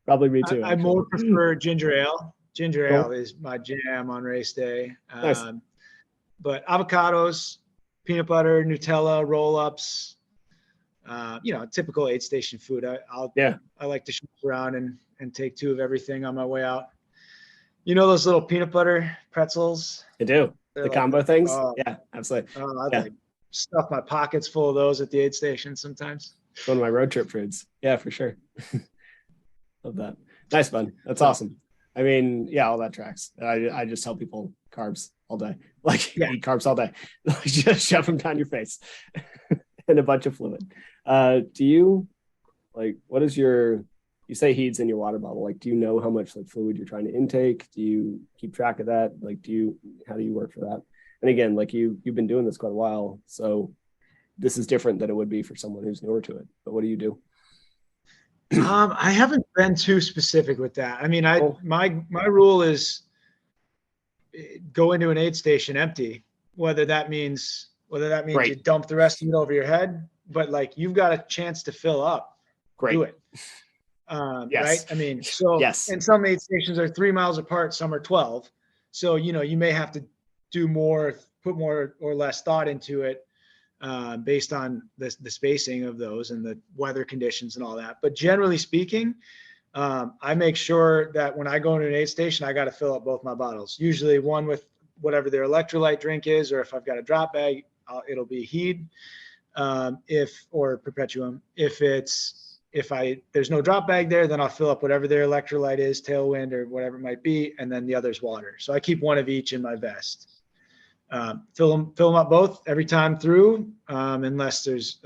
probably me too. I more prefer ginger ale. Ginger ale is my jam on race day. Nice. But avocados, peanut butter, Nutella, roll-ups, typical aid station food. I like to shop around and take two of everything on my way out. You know those little peanut butter pretzels? I do. They're the combo things? Yeah, absolutely. Like stuff my pockets full of those at the aid station sometimes. It's one of my road trip foods. Yeah, for sure. Love that. Nice, bud. That's awesome. I mean, all that tracks. I just tell people carbs all day. Like, eat carbs all day. Just shove them down your face and a bunch of fluid. Do you, like, what is you say HEED's in your water bottle. Like, do you know how much like fluid you're trying to intake? Do you keep track of that? Like, how do you work for that? And again, like you've been doing this quite a while, so this is different than it would be for someone who's newer to it. But what do you do? I haven't been too specific with that. I mean, my rule is go into an aid station empty, whether that means you dump the rest of it over your head, but like you've got a chance to fill up, Great. do it. Yes. Right. I mean, so, Yes. and some aid stations are 3 miles apart. Some are 12. So, you may have to do more, put more or less thought into it, based on the spacing of those and the weather conditions and all that. But generally speaking, I make sure that when I go into an aid station, I got to fill up both my bottles, usually one with whatever their electrolyte drink is, or if I've got a drop bag, it'll be Heed, or Perpetuum. If there's no drop bag there, then I'll fill up whatever their electrolyte is, Tailwind or whatever it might be, and then the other's water. So I keep one of each in my vest. Fill them up both every time through, unless there's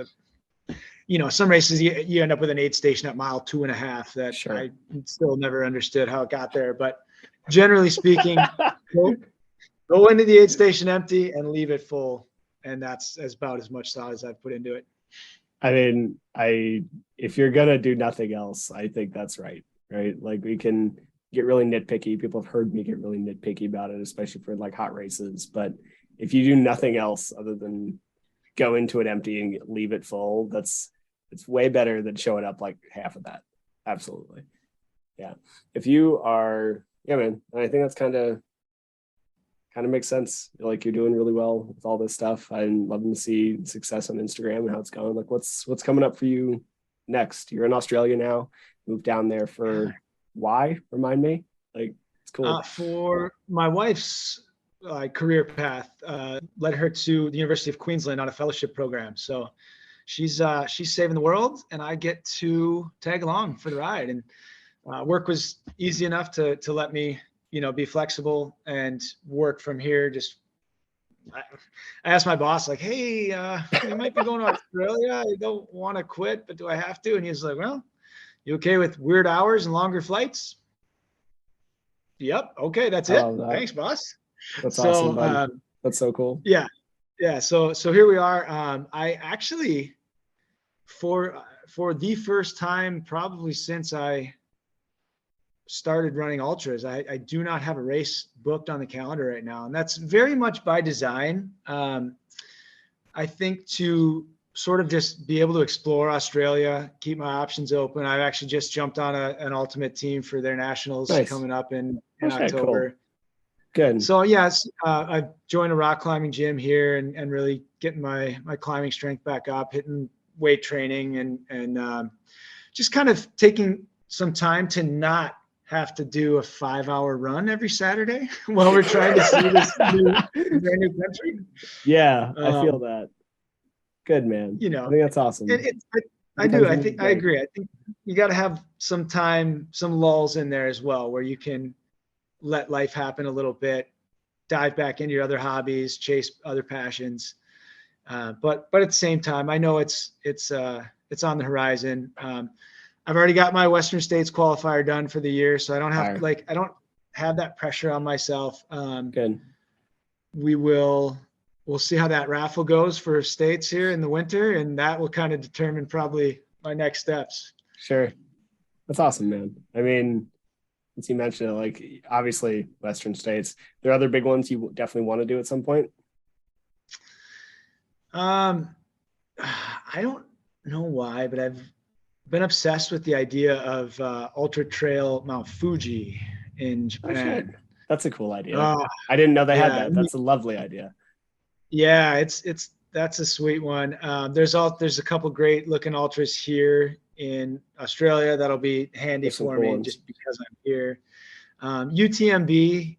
some races you end up with an aid station at mile 2.5 that Sure. I still never understood how it got there. But generally speaking, go into the aid station empty and leave it full, and that's about as much thought as I've put into it. I mean, if you're gonna do nothing else, I think that's right? Like we can get really nitpicky. People have heard me get really nitpicky about it, especially for like hot races. But if you do nothing else other than go into it empty and leave it full, it's way better than showing up like half of that. Absolutely. Yeah. If you are, yeah, man, I think that's kind of makes sense. Like you're doing really well with all this stuff. I'm loving to see success on Instagram and how it's going. Like what's coming up for you next? You're in Australia now, moved down there for why? Remind me. Like it's cool. For my wife's career path, led her to the University of Queensland on a fellowship program. So she's saving the world, and I get to tag along for the ride. And work was easy enough to let me, be flexible and work from here. I asked my boss, like, hey, you might be going to Australia. I don't want to quit, but do I have to? And he's like, well, you okay with weird hours and longer flights? Yep. Okay. That's it. Thanks, boss. That's awesome. That's so cool. Yeah. Yeah. So here we are. I actually, for the first time, probably since I started running ultras, I do not have a race booked on the calendar right now. And that's very much by design. I think to sort of just be able to explore Australia, keep my options open. I've actually just jumped on an ultimate team for their nationals coming up in October. Cool. Good. So yes, I've joined a rock climbing gym here and really getting my climbing strength back up, hitting weight training and just kind of taking some time to not have to do a 5-hour run every Saturday while we're trying to see this brand new country. Yeah, I feel that. Good, man. I think that's awesome. I do. I think I agree. I think you got to have some time, some lulls in there as well, where you can let life happen a little bit, dive back into your other hobbies, chase other passions. But at the same time, I know it's on the horizon. I've already got my Western States qualifier done for the year, so I don't have I don't have that pressure on myself. Good. We'll see how that raffle goes for states here in the winter, and that will kind of determine probably my next steps. Sure. That's awesome, man. I mean, since you mentioned it, like obviously Western States, there are other big ones you definitely want to do at some point. I don't know why, but I've been obsessed with the idea of Ultra Trail Mount Fuji in Japan. That's a cool idea. I didn't know they had that. That's a lovely idea. Yeah, that's a sweet one. There's a couple great looking ultras here in Australia that'll be handy for me just because I'm here. UTMB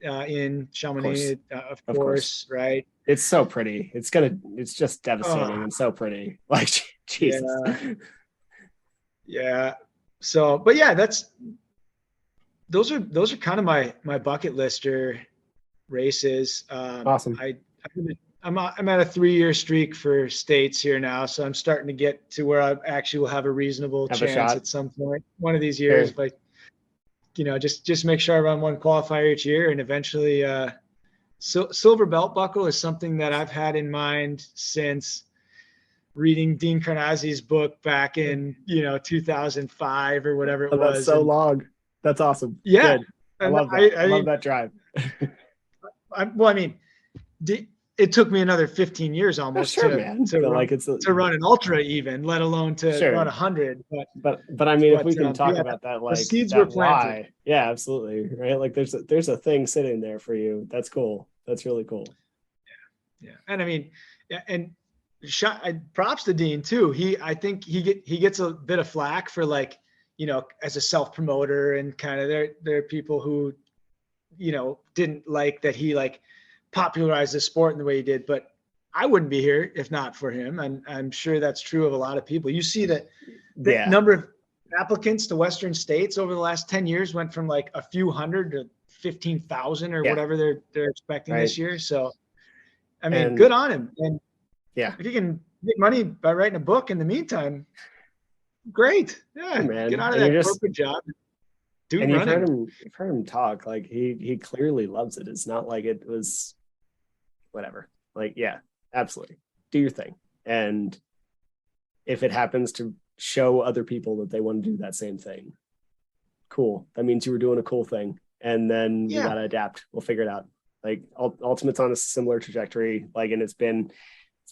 in Chamonix, of course, right? It's so pretty. It's just devastating and so pretty. Like Jesus. Yeah. So, but yeah, those are kind of my bucket lister races. Awesome. I'm at a 3-year streak for states here now, so I'm starting to get to where I actually will have a reasonable chance at some point one of these years. But just make sure I run one qualifier each year, and eventually, silver belt buckle is something that I've had in mind since reading Dean Carnazzi's book back in 2005 or whatever it was. That's so long. That's awesome. Yeah, good. I love that. I love that drive. I mean, it took me another 15 years Oh, almost sure, man. to But run like it's a, to run an ultra even, let alone to run sure. 100. But I mean, if we can talk Yeah, about that, the like seeds were that planted. why, yeah, absolutely, right? Like there's a thing sitting there for you. That's cool. That's really cool. Yeah, and I mean, yeah, and props to Dean too. I think he gets a bit of flack for like, as a self promoter, and kind of there are people who, didn't like that he like popularized the sport in the way he did. But I wouldn't be here if not for him, and I'm sure that's true of a lot of people. You see that the Yeah, number of applicants to Western states over the last 10 years went from like a few hundred to 15,000 or yeah, whatever they're expecting right. this year. So I mean, And good on him. And yeah, if you can make money by writing a book in the meantime, great. sure, Yeah, get man. out of And you're that just corporate job. Do and running. you've heard him talk. Like he clearly loves it. It's not like it was whatever. Like, yeah, absolutely. Do your thing. And if it happens to show other people that they want to do that same thing, cool. That means you were doing a cool thing. And then we Yeah. gotta adapt. We'll figure it out. Like Ultimate's on a similar trajectory. Like, and it's been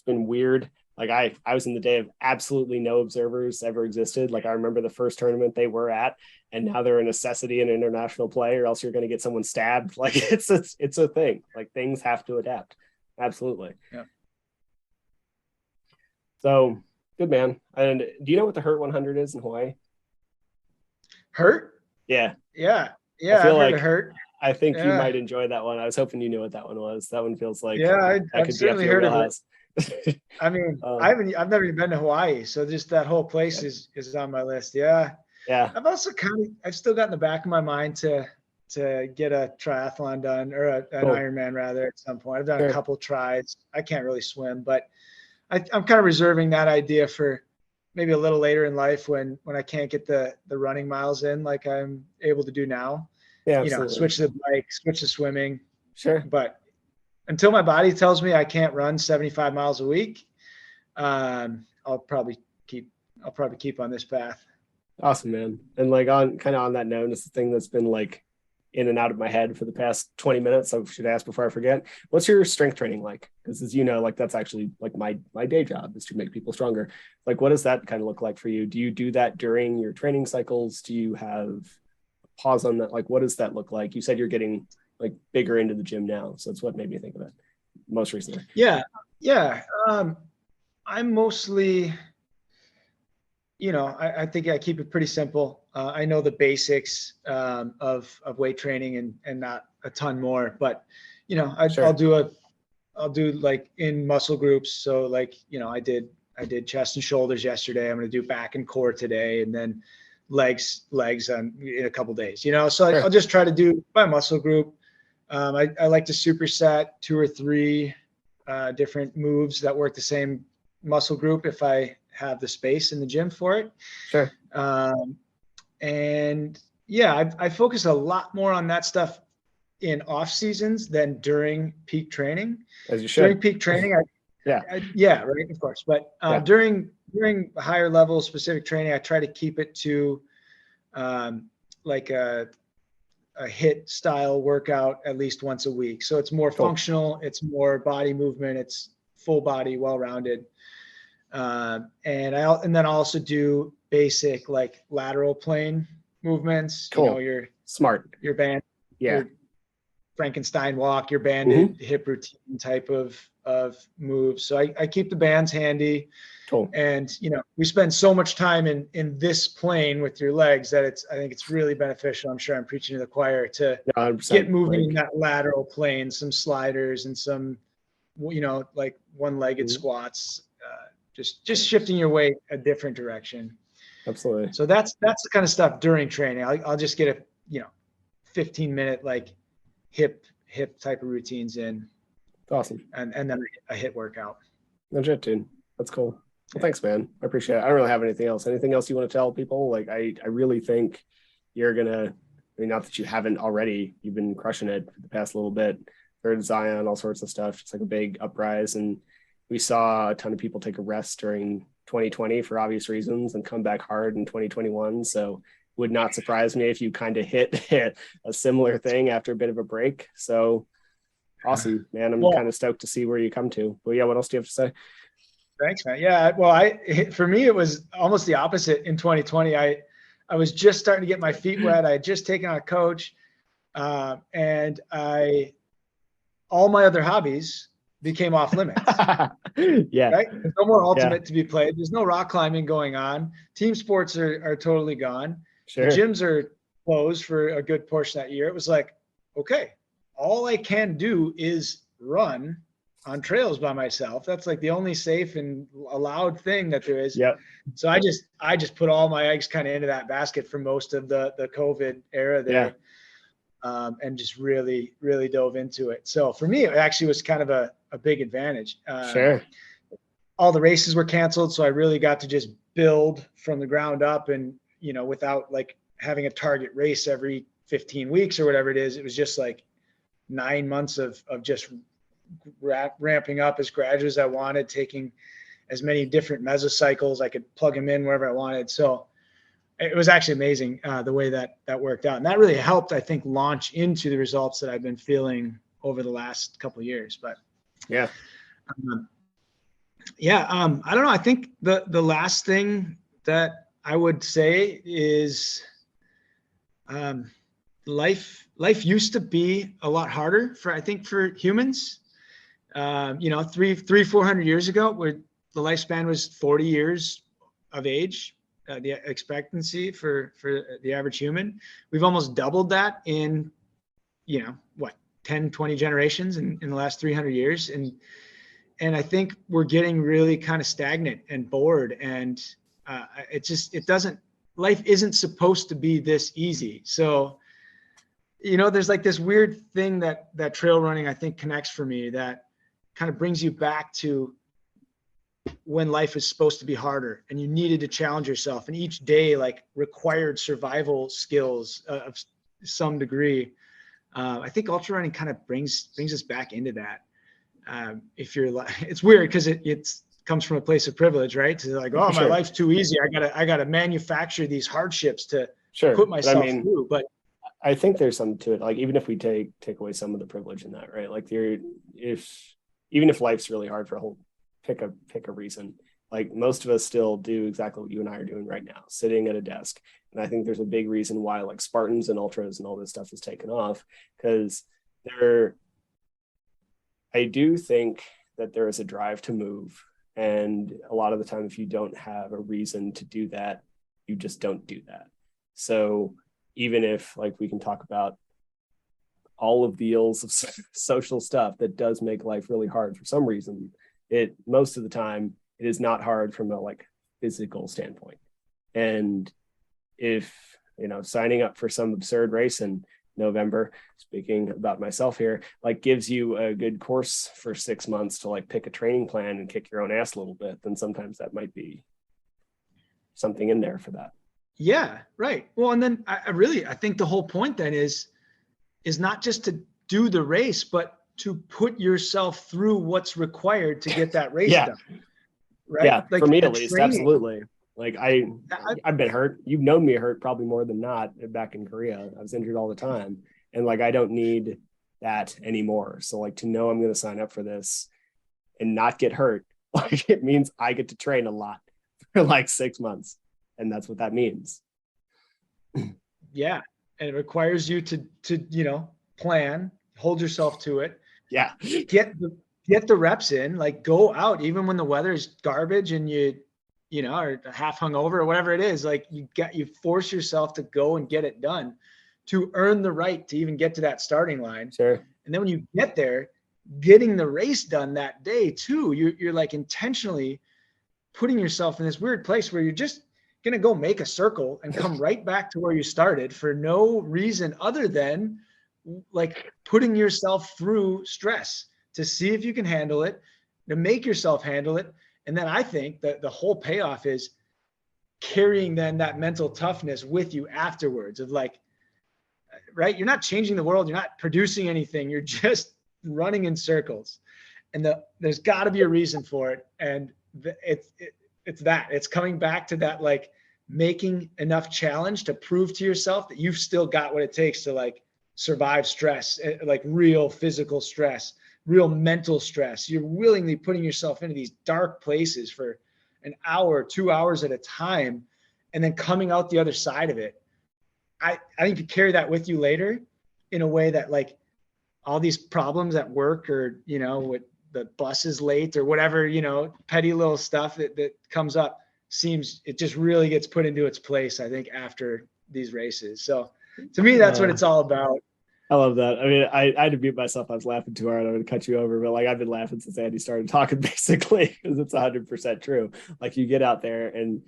weird. Like I was in the day of absolutely no observers ever existed. Like I remember the first tournament they were at, and now they're a necessity in international play, or else you're going to get someone stabbed. Like it's a thing. Like things have to adapt. Absolutely. Yeah. So good, man. And do you know what the Hurt 100 is in Hawaii? Hurt? Yeah, Yeah. I Yeah, feel I've heard of like Hurt. I think you Yeah. might enjoy that one. I was hoping you knew what that one was. That one feels like Yeah, that I've could be up certainly your heard of it. wheelhouse. I mean, um, I've never even been to Hawaii, so just that whole place yeah, is on my list. Yeah. yeah. I've still got in the back of my mind to get a triathlon done, or an Cool. Ironman rather, at some point. I've done a Sure. couple tries. I can't really swim, but I'm kind of reserving that idea for maybe a little later in life when I can't get the running miles in like I'm able to do now. Yeah, absolutely. Switch to the bike, switch to swimming. Sure. But until my body tells me I can't run 75 miles a week, I'll probably keep on this path. Awesome, man. And like on kind of on that note, it's the thing that's been like in and out of my head for the past 20 minutes. I should ask before I forget. What's your strength training like? Because as you know, like that's actually like my day job is to make people stronger. Like what does that kind of look like for you? Do you do that during your training cycles? Do you have a pause on that? Like what does that look like? You said you're getting like bigger into the gym now. So that's what made me think of it most recently. Yeah. Yeah. I'm mostly, I think I keep it pretty simple. I know the basics of weight training and not a ton more, but Sure. I'll do like in muscle groups. So like, I did chest and shoulders yesterday. I'm going to do back and core today, and then legs in a couple days, so Sure. I'll just try to do my muscle group. I like to superset 2 or 3 different moves that work the same muscle group if I have the space in the gym for it. Sure. And yeah, I focus a lot more on that stuff in off seasons than during peak training. As you should. During peak training, yeah, yeah, right, of course. But yeah. during higher level specific training, I try to keep it to like a HIIT style workout at least once a week. So it's more functional, it's more body movement, it's full body, well-rounded. And then I also do basic like lateral plane movements. Cool. Your smart. Your band, yeah. Your Frankenstein walk, your banded hip routine type of moves. So I keep the bands handy. Cool. And we spend so much time in this plane with your legs that I think it's really beneficial. I'm sure I'm preaching to the choir to 100%, get moving in that lateral plane, some sliders and some, like one-legged squats, just shifting your weight a different direction. Absolutely. So that's the kind of stuff during training. I'll just get a 15-minute like hip type of routines in. Awesome. And then a HIIT workout. Legit, dude. That's cool. Well, thanks, man. I appreciate it. I don't really have anything else. Anything else you want to tell people? Like, I really think you're gonna. I mean, not that you haven't already. You've been crushing it for the past little bit. Third Zion, all sorts of stuff. It's like a big uprise, and we saw a ton of people take a rest during 2020 for obvious reasons and come back hard in 2021. So, would not surprise me if you kind of hit a similar thing after a bit of a break. So, Awesome, man. I'm Well, kind of stoked to see where you come to. But yeah, what else do you have to say? thanks, man. Yeah. Well, for me, it was almost the opposite in 2020. I was just starting to get my feet wet. I had just taken on a coach, and all my other hobbies became off limits. Yeah, Right? There's no more yeah, ultimate to be played. There's no rock climbing going on. Team sports are totally gone. The sure. gyms are closed for a good portion of that year. It was like, okay, all I can do is run on trails by myself. That's like the only safe and allowed thing that there is. Yep. So I just put all my eggs kind of into that basket for most of the COVID era Yeah, there, and just really dove into it. So for me, it actually was kind of a big advantage. sure. All the races were canceled, so I really got to just build from the ground up, and without like having a target race every 15 weeks or whatever it is. It was just like 9 months of just ramping up as gradually as I wanted, taking as many different mesocycles. I could plug them in wherever I wanted. So it was actually amazing, the way that worked out, and that really helped, I think, launch into the results that I've been feeling over the last couple of years. But Yeah, um, yeah, I don't know. I think the last thing that I would say is, life used to be a lot harder I think for humans. 400 years ago, where the lifespan was 40 years of age, the expectancy for the average human. We've almost doubled that in, what, 10, 20 generations in the last 300 years. And I think we're getting really kind of stagnant and bored. And it doesn't, life isn't supposed to be this easy. So, there's like this weird thing that trail running, I think, connects for me, that kind of brings you back to when life is supposed to be harder and you needed to challenge yourself. And each day like required survival skills of some degree. I think ultra running kind of brings us back into that. If you're like, it's weird because it comes from a place of privilege, right? To like, oh, my sure, life's too easy. I gotta manufacture these hardships to sure. put But I myself mean, through. But I think there's something to it. Like even if we take away some of the privilege in that, right? Like if even if life's really hard for a whole pick a reason, like most of us still do exactly what you and I are doing right now, sitting at a desk. And I think there's a big reason why like Spartans and ultras and all this stuff is taken off, because I do think that there is a drive to move. And a lot of the time, if you don't have a reason to do that, you just don't do that. So even if like we can talk about all of the ills of social stuff that does make life really hard for some reason, it most of the time it is not hard from a like physical standpoint. And if signing up for some absurd race in November, speaking about myself here, like gives you a good course for 6 months to like pick a training plan and kick your own ass a little bit, then sometimes that might be something in there for that. yeah, right. Well, and then I think the whole point then is not just to do the race, but to put yourself through what's required to get that race Yeah, done. Right? yeah, for Like me the at least, training. absolutely. Like I've been hurt. You've known me hurt probably more than not back in Korea. I was injured all the time, and like I don't need that anymore. So like to know I'm going to sign up for this and not get hurt, like it means I get to train a lot for like 6 months, and that's what that means. Yeah. And it requires you to plan, hold yourself to it, Yeah, get the reps in, like go out, even when the weather is garbage and are half hungover or whatever it is, like you force yourself to go and get it done to earn the right to even get to that starting line. sure. And then when you get there, getting the race done that day too, you're like intentionally putting yourself in this weird place where you're just going to go make a circle and come right back to where you started for no reason other than like putting yourself through stress to see if you can handle it, to make yourself handle it. And then I think that the whole payoff is carrying then that mental toughness with you afterwards, of like, right, you're not changing the world, you're not producing anything, you're just running in circles. And there's got to be a reason for it. And it's coming back to that, like making enough challenge to prove to yourself that you've still got what it takes to like survive stress, like real physical stress, real mental stress. You're willingly putting yourself into these dark places for an hour, 2 hours at a time, and then coming out the other side of it. I think you carry that with you later in a way that, like, all these problems at work, or, you know, with the bus is late or whatever, you know, petty little stuff that comes up, it just really gets put into its place, I think, after these races. So to me, that's what it's all about. I love that. I mean, I had to mute myself. I was laughing too hard. I would cut you over, but like, I've been laughing since Andy started talking, basically, because it's 100% true. Like, you get out there, and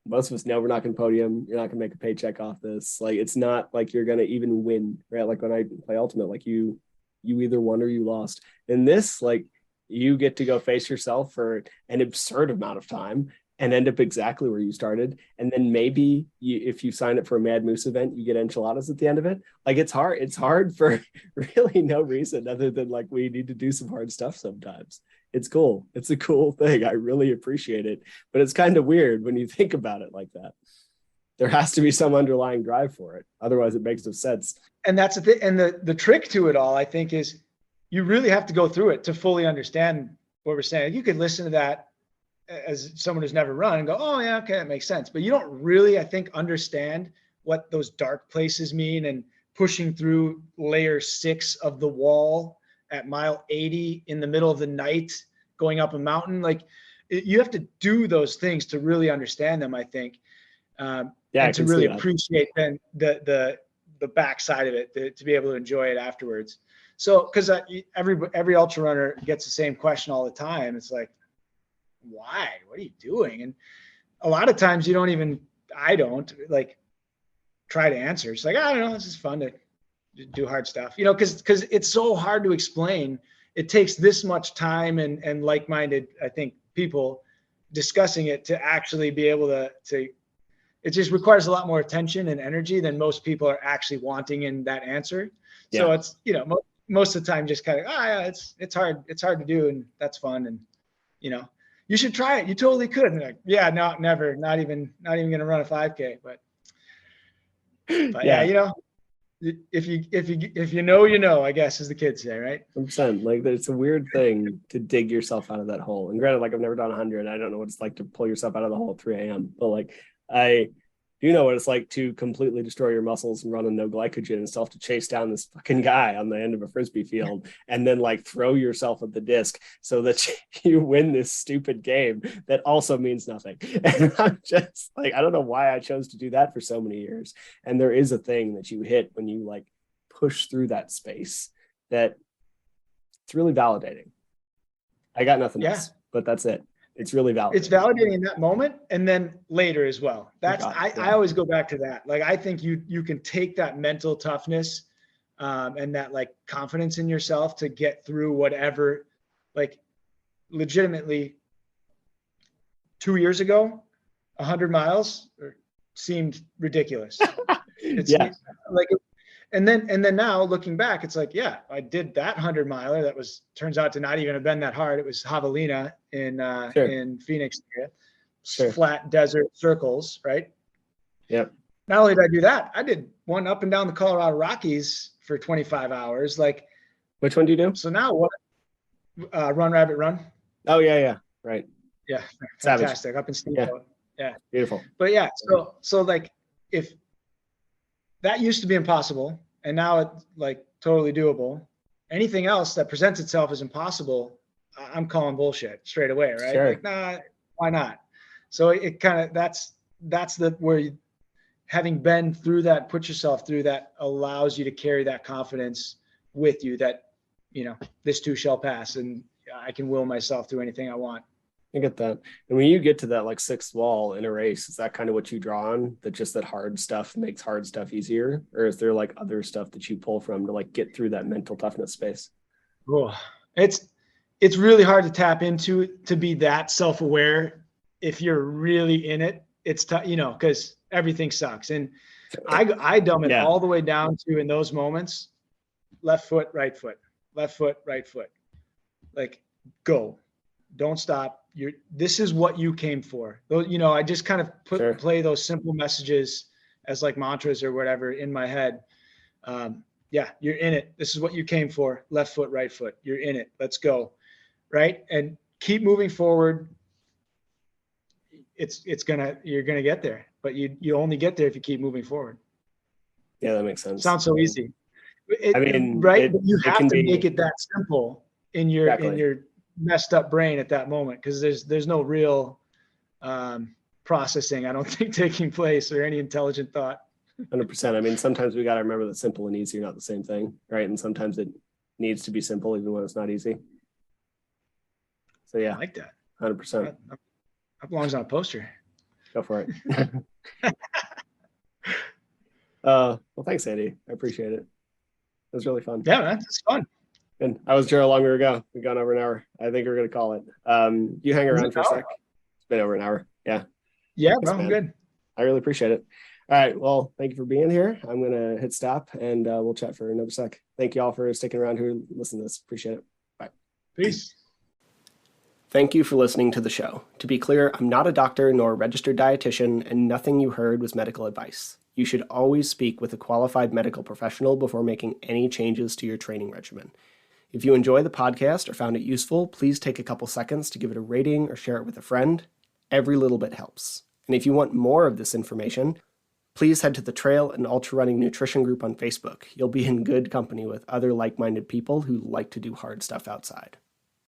most of us know we're not going to podium. You're not going to make a paycheck off this. Like, it's not like you're going to even win, right? Like, when I play Ultimate, like, you either won or you lost. In this, like, you get to go face yourself for an absurd amount of time and end up exactly where you started. And then maybe if you sign up for a Mad Moose event, you get enchiladas at the end of it. Like, it's hard. It's hard for really no reason other than, like, we need to do some hard stuff sometimes. It's cool. It's a cool thing. I really appreciate it. But it's kind of weird when you think about it like that. There has to be some underlying drive for it. Otherwise, it makes no sense. And that's the thing. And the trick to it all, I think, is you really have to go through it to fully understand what we're saying. You could listen to that as someone who's never run and go, oh yeah, okay, that makes sense. But you don't really, I think, understand what those dark places mean, and pushing through layer 6 of the wall at mile 80 in the middle of the night, going up a mountain. Like, you have to do those things to really understand them, I think. And to really appreciate then the backside of it, to be able to enjoy it afterwards. So, because every ultra runner gets the same question all the time. It's like, why? What are you doing? And a lot of times I don't like try to answer. It's like, I don't know, this is fun to do hard stuff, you know, because it's so hard to explain. It takes this much time and like-minded, I think, people discussing it to actually be able to it just requires a lot more attention and energy than most people are actually wanting in that answer. Yeah. So it's, you know, most of the time just kind of, yeah, it's hard to do, and that's fun. And, you know, you should try it. You totally could. And like, yeah, no, never, not even going to run a 5K, but yeah, you know, if you know, I guess, as the kids say, right? 100%. Like, it's a weird thing to dig yourself out of that hole. And granted, like, I've never done 100. I don't know what it's like to pull yourself out of the hole at 3 a.m. But like, I do know what it's like to completely destroy your muscles and run on no glycogen and still have to chase down this fucking guy on the end of a Frisbee field and then, like, throw yourself at the disc so that you win this stupid game that also means nothing. And I'm just like, I don't know why I chose to do that for so many years. And there is a thing that you hit when you, like, push through that space that it's really validating. I got nothing else, but that's it. It's really validating. It's validating in that moment, and then later as well. I always go back to that. Like, I think you can take that mental toughness and that, like, confidence in yourself to get through whatever. Like, legitimately, 2 years ago, 100 miles seemed ridiculous. Yeah. Like, and then now looking back, it's like, yeah, I did that 100-miler. That turns out to not even have been that hard. It was Javelina in Phoenix area, flat desert circles, right? Yep. Not only did I do that, I did one up and down the Colorado Rockies for 25 hours. Like, which one do you do? So now what? Run Rabbit Run. Oh yeah, right. Yeah, fantastic. Savage. Up in Steamboat. Yeah, beautiful. But yeah, so like, if that used to be impossible, and now it's, like, totally doable. Anything else that presents itself as impossible, I'm calling bullshit straight away, right? Sure. Like, nah, why not? So it kind of, that's where you, having been through that, put yourself through that, allows you to carry that confidence with you that, you know, this too shall pass, and I can will myself through anything I want. I get that. And when you get to that, like, 6th wall in a race, is that kind of what you draw on, that just that hard stuff makes hard stuff easier? Or is there, like, other stuff that you pull from to, like, get through that mental toughness space? Oh, it's really hard to tap into, to be that self-aware. If you're really in it, it's tough, you know, because everything sucks. And I dumb it all the way down to, in those moments, left foot, right foot, left foot, right foot. Like, go, don't stop. This is what you came for. You know, I just kind of play those simple messages as, like, mantras or whatever in my head. Yeah, you're in it. This is what you came for. Left foot, right foot. You're in it. Let's go. Right. And keep moving forward. You're gonna get there, but you only get there if you keep moving forward. Yeah, that makes sense. Sounds so easy. I mean, Right? But you it have can to make be it that simple in your messed up brain at that moment, because there's no real processing, I don't think, taking place, or any intelligent thought. 100%. I mean, sometimes we got to remember that simple and easy are not the same thing, right? And sometimes it needs to be simple even when it's not easy. So yeah, I like that. 100%. That belongs on a poster. Go for it. Well, thanks, Andy. I appreciate it. It was really fun. Yeah, man, it's fun. And I was Gerald long we were ago. We've gone over an hour. I think we're going to call it. You hang around for a sec. It's been over an hour. Yeah. Yeah, Thanks, bro, I'm good. I really appreciate it. All right. Well, thank you for being here. I'm going to hit stop and we'll chat for another sec. Thank you all for sticking around who listen to this. Appreciate it. Bye. Peace. Thank you for listening to the show. To be clear, I'm not a doctor nor a registered dietitian, and nothing you heard was medical advice. You should always speak with a qualified medical professional before making any changes to your training regimen. If you enjoy the podcast or found it useful, please take a couple seconds to give it a rating or share it with a friend. Every little bit helps. And if you want more of this information, please head to the Trail and Ultra Running Nutrition group on Facebook. You'll be in good company with other like-minded people who like to do hard stuff outside.